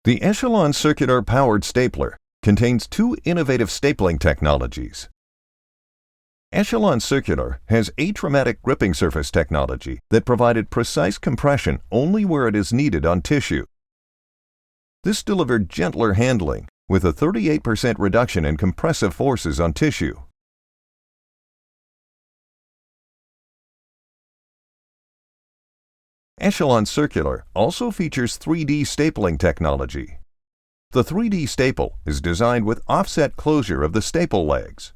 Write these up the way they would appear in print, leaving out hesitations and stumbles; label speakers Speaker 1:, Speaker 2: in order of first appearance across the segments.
Speaker 1: The ECHELON circular powered stapler contains two innovative stapling technologies. ECHELON Circular has atraumatic gripping surface technology that provided precise compression only where it is needed on tissue. This delivered gentler handling with a 38% reduction in compressive forces on tissue. ECHELON Circular also features 3D stapling technology. The 3D staple is designed with offset closure of the staple legs.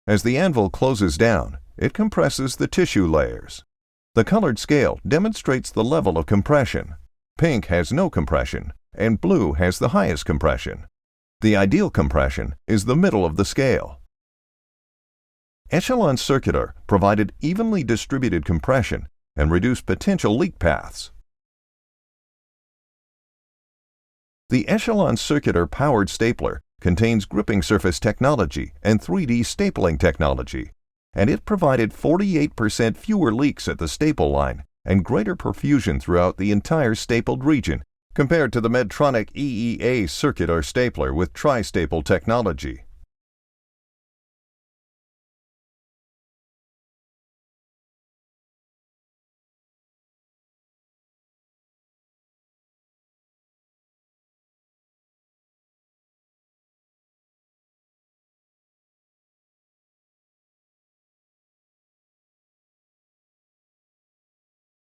Speaker 1: As the anvil closes down, it compresses the tissue layers. The colored scale demonstrates the level of compression. Pink has no compression, and blue has the highest compression. The ideal compression is the middle of the scale. ECHELON Circular provided evenly distributed compression and reduced potential leak paths. The ECHELON Circular powered stapler contains gripping surface technology and 3D stapling technology, and it provided 48% fewer leaks at the staple line and greater perfusion throughout the entire stapled region compared to the Medtronic EEA circular stapler with tri-staple technology.